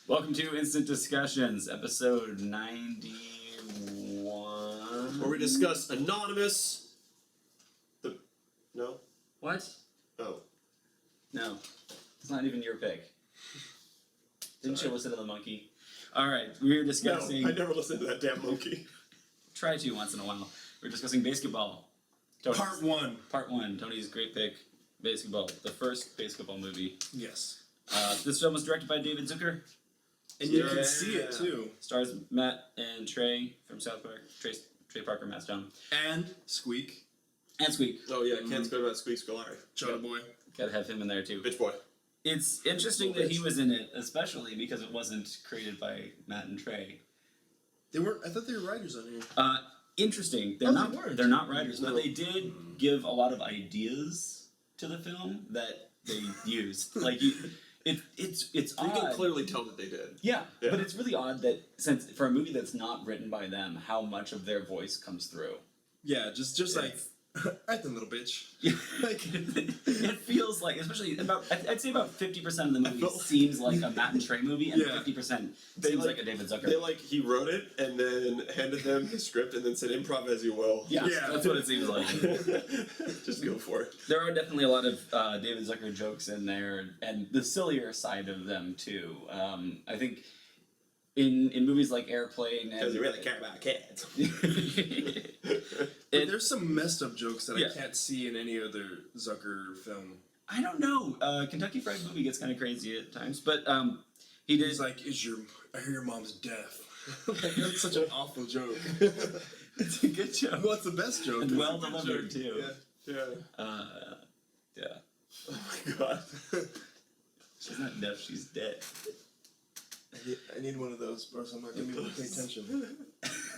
Welcome to Instant Discussions, episode 91. Where we discuss Anonymous. No? What? Oh. No. It's not even your pick. Didn't you listen to the monkey? Alright, we were discussing... No, I never listened to that damn monkey. Try to once in a while. We're discussing BASEketball. Part 1. Part 1. Tony's great pick, BASEketball. The first BASEketball movie. Yes. This film was directed by David Zucker. And you can see it too. Stars Matt and Trey from South Park. Trey Parker, Matt Stone. And Squeak. And Squeak. Oh yeah, can't forget about Squeak Scolari. Chota Boy. Gotta have him in there too. Bitch boy. It's interesting that he was in it, especially because it wasn't created by Matt and Trey. They weren't. I thought they were writers on here. Interesting. They're Oh, not. they weren't. They're not writers, No. but they did give a lot of ideas to the film that they used. Like it's You odd. can clearly tell that they did. Yeah, Yeah. but it's really odd that since for a movie that's not written by them, how much of their voice comes through. Yeah, just like, right then, little bitch. Like it feels like, especially I'd say about 50% of the movie seems like a Matt and Trey movie, and 50% seems like a David Zucker. He wrote it and then handed them the script and then said improv as you will. Yeah, that's what it seems like. Just go for it. There are definitely a lot of David Zucker jokes in there, and the sillier side of them too. I think in movies like Airplane, Because you really care about kids. But there's some messed up jokes that Yeah. I can't see in any other Zucker film. I don't know. Kentucky Fried Movie gets kind of crazy at times, but he did. He's like, I hear your mom's deaf. Like, that's such an awful joke. It's a good joke. Well, it's the best joke. And It's well a good delivered, joke. too. Yeah. Yeah. Oh my god. She's not deaf. She's dead. I need one of those, or else I'm not gonna be able to pay attention.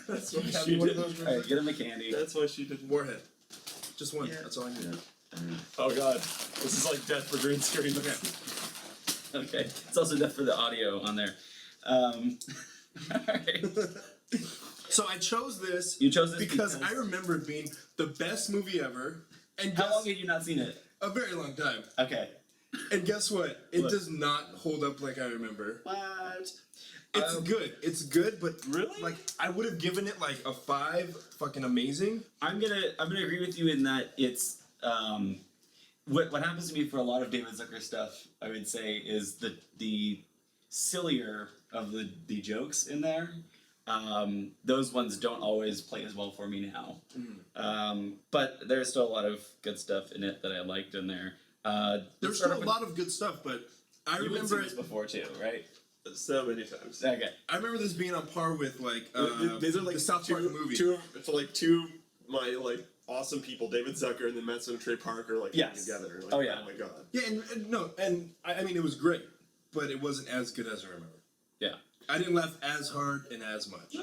That's why Have she one of did. those. All right, get him a candy. That's why she did. Warhead. Just one. Yeah. That's all I need. Oh god. This is like death for green screen. Okay. Okay. It's also deaf for the audio on there. Alright. So I chose this. You chose this because I remember it being the best movie ever. And How long had you not seen it? A very long time. Okay. And guess what? It What? does not hold up like I remember. What? It's good. It's good, but Really? like I would have given it like a 5. Fucking amazing. I'm gonna agree with you in that it's what happens to me for a lot of David Zucker stuff, I would say, is the sillier of the jokes in there. Those ones don't always play as well for me now. But there's still a lot of good stuff in it that I liked in there. There's still a lot of good stuff, but I You remember this before too, right? So many times. Okay. I remember this being on par with like These are like the South Park movie. Two my like awesome people, David Zucker and then Matt and Trey Parker, like Yes. together. Like, Oh, yeah. Oh my god. Yeah, and I mean it was great, but it wasn't as good as I remember. Yeah. I didn't laugh as hard and as much.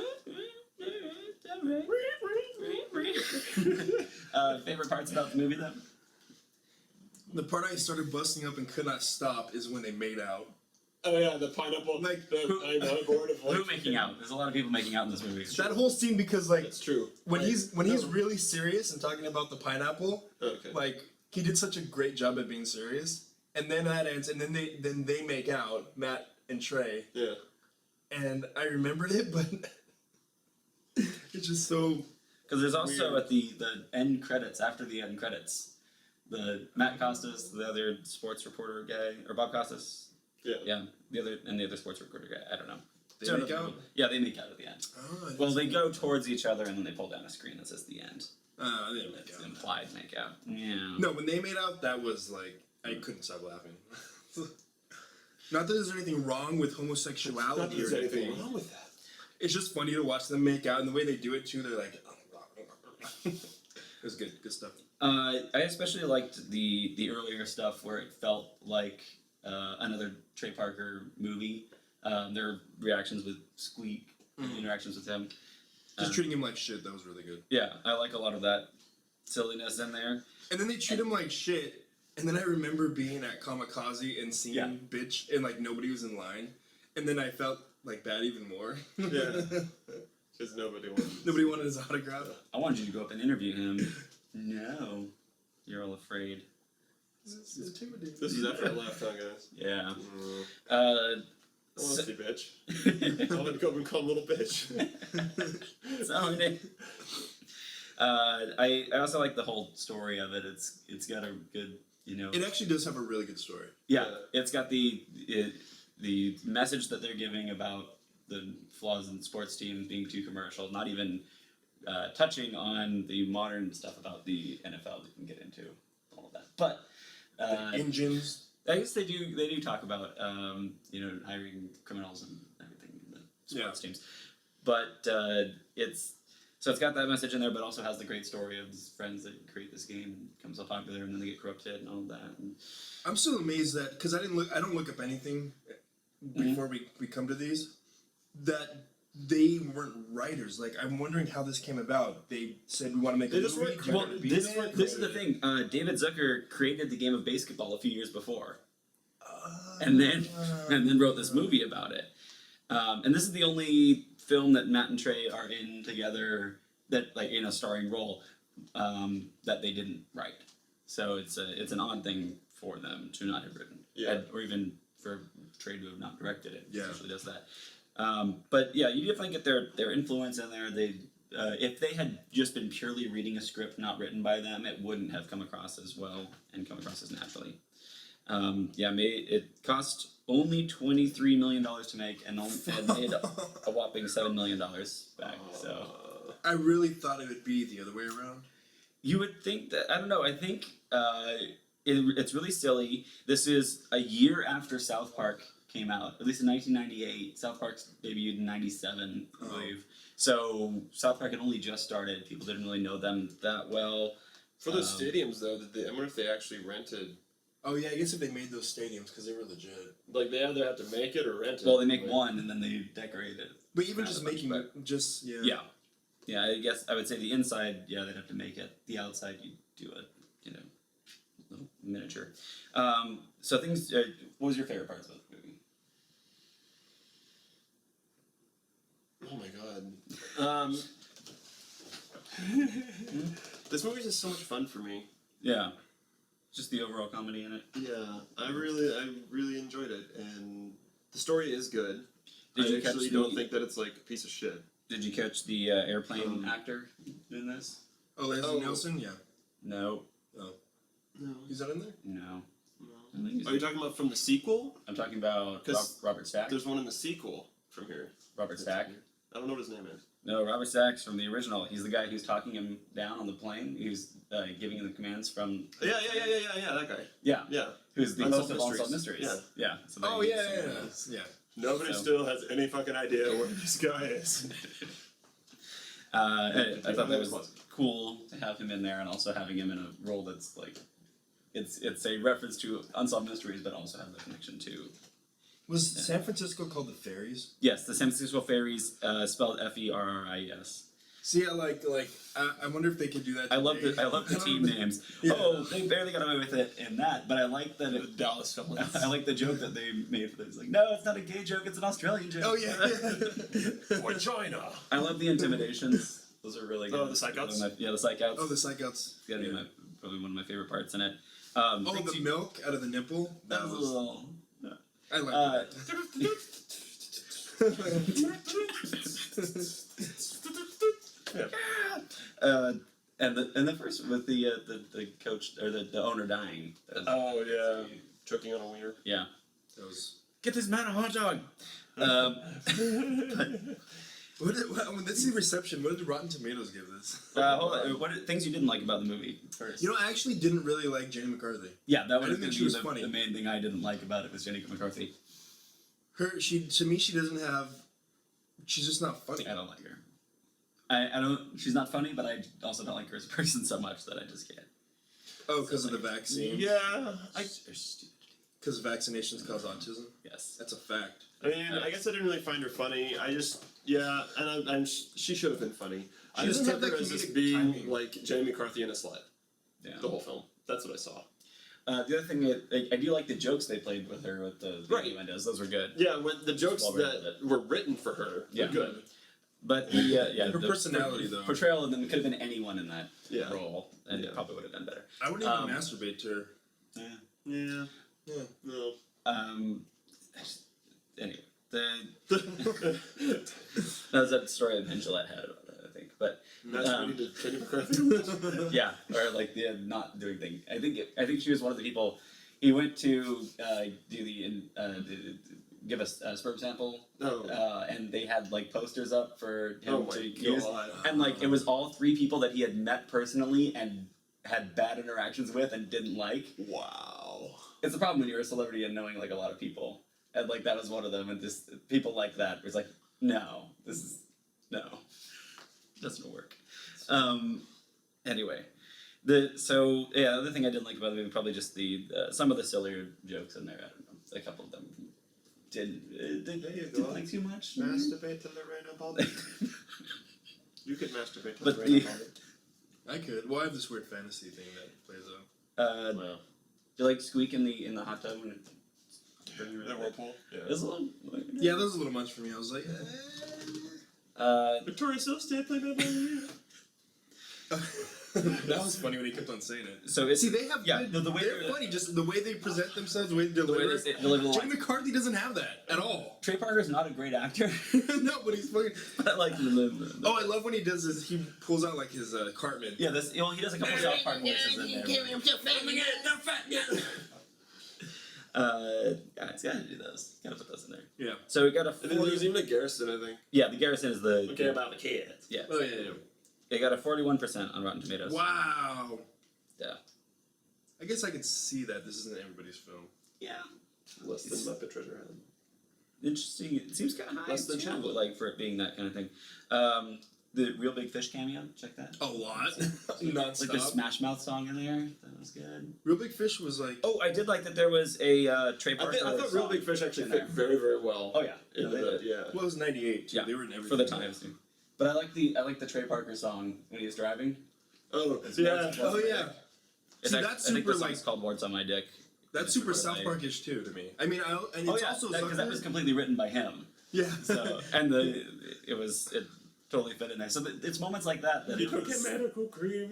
Favorite parts about the movie then? The part I started busting up and could not stop is when they made out. Oh yeah, the pineapple. Like, I know, board of like. Who making out? There's a lot of people making out in this movie. That whole scene, because like That's true. when he's really serious and talking about the pineapple, Okay. like he did such a great job at being serious. And then that ends, and then they make out, Matt and Trey, Yeah. and I remembered it, but it's just so. Because there's also Weird. at the end credits, after the end credits, the Matt Costas, the other sports reporter guy, or Bob Costas. Yeah. Yeah, the other sports reporter guy. I don't know. They Two make other out? people. Yeah, they make out at the end. Oh, I Well, didn't they see go that. towards each other and then they pull down a screen that says the end. They didn't make It's out. implied make out. Yeah. No, when they made out, that was like I couldn't stop laughing. Not that there's anything wrong with homosexuality Not that or there's anything anything. wrong with that. It's just funny to watch them make out, and the way they do it too. They're like, it was good stuff. I especially liked the earlier stuff where it felt like another Trey Parker movie. Their reactions with Squeak, and interactions with him. Just treating him like shit. That was really good. Yeah, I like a lot of that silliness in there. And then they treat him like shit. And then I remember being at Kamikaze and seeing bitch, and like nobody was in line. And then I felt like bad even more. Yeah. Because nobody wanted. Nobody wanted his autograph. I wanted you to go up and interview him. No. You're all afraid. This is intimidating. This is after I left, huh, guys? Yeah. Mm. I want to see bitch. Tell him to go and call him little bitch. Tony. I also like the whole story of it. It's got a good, you know. It actually does have a really good story. Yeah, it's got the message that they're giving about the flaws in sports teams being too commercial, not even touching on the modern stuff about the NFL. We can get into all of that, but The engines. I guess they do talk about you know, hiring criminals and everything in the sports teams, but it's got that message in there, but also has the great story of his friends that create this game and become so popular and then they get corrupted and all of that. And I'm still amazed that because I don't look up anything before we come to these, that they weren't writers. Like, I'm wondering how this came about. They said we want to make a just movie. wrote- do you well, wanna be this in it? is the thing. David Zucker created the game of BASEketball a few years before, and then wrote this movie about it. And this is the only film that Matt and Trey are in together that, like, in a starring role, that they didn't write. So it's an odd thing for them to not have written, or even for Trey to have not directed it. Yeah. He usually does that. But yeah, you definitely get their influence in there. They if they had just been purely reading a script not written by them, it wouldn't have come across as well and come across as naturally. It cost only $23 million to make and made a whopping $7 million back. So I really thought it would be the other way around. you would think that, I don't know. I think it's really silly. This is a year after South Park came out, at least in 1998. South Park's debuted in '97, I believe. So South Park had only just started. People didn't really know them that well. For those stadiums, though, I wonder if they actually rented. Oh yeah, I guess if they made those stadiums because they were legit. Like, they either have to make it or rent it. Well, they make one and then they decorate it. But even Add just a bunch, making but- just Yeah, I guess I would say the inside, they'd have to make it. The outside, you do a, little miniature. So things. What was your favorite parts about the movie? Oh my god. This movie's just so much fun for me. Yeah, just the overall comedy in it. Yeah, I really enjoyed it, and the story is good. Did you I catch actually the- don't think that it's like a piece of shit. Did you catch the airplane actor in this? Oh, Leslie Nielsen, yeah. No, No. Is that in there? no. I No. think he's- Are you talking about from the sequel? I'm talking about 'Cause Robert Stack. There's one in the sequel from here. Robert Stack. I don't know what his name is. No, Robert Stack's from the original. He's the guy who's talking him down on the plane. He's giving him the commands from. Yeah, that guy. Yeah. Yeah. Who's the Unsolved host of Unsolved Mysteries. Mysteries. Yeah. So Oh they- yeah. Nobody So- still has any fucking idea where this guy is. I thought that was cool to have him in there, and also having him in a role that's like, it's a reference to Unsolved Mysteries, but also has a connection to. Was San Francisco called the Ferries? Yes, the San Francisco Ferries, spelled Ferris. See, I wonder if they could do that. I love today. the team names. Yeah. Oh, they barely got away with it in that, but I like that it. Dallas Phillips. I like the joke that they made for this. It's like, no, it's not a gay joke; it's an Australian joke. Oh yeah. For China. I love the intimidations. Those are really good. Oh, the psychouts? Yeah, the psychouts. Oh, the psychouts. It's gotta be probably one of my favorite parts in it. Oh, the milk out of the nipple. That was a little. I like And the first with the coach or the owner dying. Oh yeah. Choking on a wiener. Yeah. that was. Get this man a hot dog. That's the reception. What did Rotten Tomatoes give this? Hold on. What are things you didn't like about the movie first? You know, I actually didn't really like Jenny McCarthy. Yeah, that I was didn't think she was the, funny. the main thing I didn't like about it was Jenny McCarthy. To me, she doesn't have. She's just not funny. I don't like her. I don't. She's not funny, but I also don't like her as a person so much that I just can't. Oh, because of the vaccine. Yeah. They're stupid. Because vaccinations cause autism. Yes. That's a fact. I mean, I guess I didn't really find her funny. I just, and she should have been funny. I She just doesn't took have her that as just comedic being timing. like Jamie McCarthy in a slut. Yeah. The whole film. That's what I saw. The other thing that I do like the jokes they played with her with the Right. innuendos. Those were good. Yeah, when the jokes Well written. that were written for her Yeah. were good. But Her the personality, though. portrayal of them could have been anyone in that Yeah. role, and Yeah. it probably would have done better. I wouldn't even masturbate to her. Yeah. Yeah. Yeah. No. Um, anyway, That was that story that Gillette had about that, I think. But Masturbating to Jenny McCarthy. yeah, or like not doing things. I think she was one of the people. He went to give us a sperm sample, and they had like posters up for him to use, and like it was all 3 people that he had met personally and had bad interactions with and didn't like. Wow. It's a problem when you're a celebrity and knowing like a lot of people, and like that was one of them. And just people like that was like, no, doesn't work. Anyway, the other thing I didn't like about the movie probably just the some of the sillier jokes in there. I don't know, a couple of them didn't like too much. Masturbate to Lorena Bobby. You could masturbate to But Lorena the- Bobby. I could. Well, I have this weird fantasy thing that plays out. Wow. Do you like squeak in the hot tub when it? The whirlpool? Yeah. It's a little. Yeah, that was a little much for me. I was like, Victoria Silvstedt played by Ballerina. that was funny when he kept on saying it. So it's See, they have the way they're funny. Just the way they present themselves, the way they deliver. they deliver the Jenny line. McCarthy doesn't have that at all. Trey Parker's not a great actor. No, but he's fucking. But I like the Oh, I love when he does this. He pulls out like his Cartman. yeah. He does a couple South Park voices in there. Yeah, it's gotta do those. Gotta put those in there. Yeah. So we got a And then there's even a Garrison, I think. yeah. The Garrison is the about the kids. yeah. Oh yeah. They got a 41% on Rotten Tomatoes. Wow. Yeah. I guess I could see that this isn't everybody's film. Yeah. Less than Muppet Treasure Island. Interesting. It seems kind of high. Less than too, Chandler. like for it being that kind of thing. The Real Big Fish cameo. Check that. A lot. Like Non-stop. the Smash Mouth song in there. That was good. Real Big Fish was like. Oh, I did like that there was a Trey I Parker. thought Real song Big Fish actually in fit there. very, very well. Oh yeah. In they the, did. yeah. Well, it was '98 too. Yeah, They were in everything. for the times too. But I like the Trey Parker song when he was driving. Oh, It's yeah. once- Oh yeah. It's See, actually, that's I think super the like. song's called "Words on My Dick." That's super South Parkish too to me. I mean, and Oh it's yeah, also because that was Zucker. completely written by him. Yeah. So and it totally fit in there. So it's moments like that that You it could was get medical cream.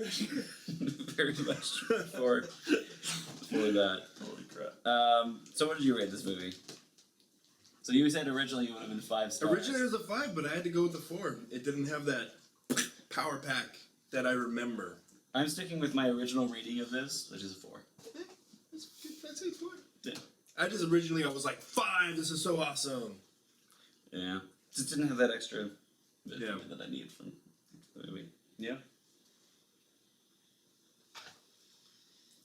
very much for that. Holy crap. So what did you rate this movie? So you said originally you would have been 5 stars. Originally it was a 5, but I had to go with the 4. It didn't have that power pack that I remember. I'm sticking with my original rating of this, which is a 4. That's good. That's a 4. Yeah. I was like 5. This is so awesome. Yeah. Just didn't have that extra bit Yeah. that I need from the movie. Yeah.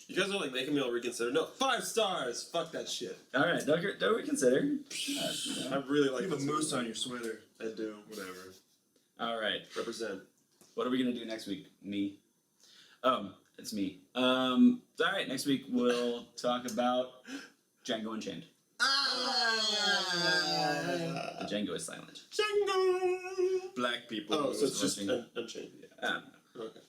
You guys are like making me all reconsider. No, 5 stars. Fuck that shit. All right. Don't reconsider. I really like You have a this moose movie. on your sweater. I do. Whatever. All right. Represent. What are we gonna do next week? Me. It's me. All right. Next week we'll talk about Django Unchained. The Django is silent. Django! Black people. Oh, so it's just Unchained. Unchained. I don't know. Okay.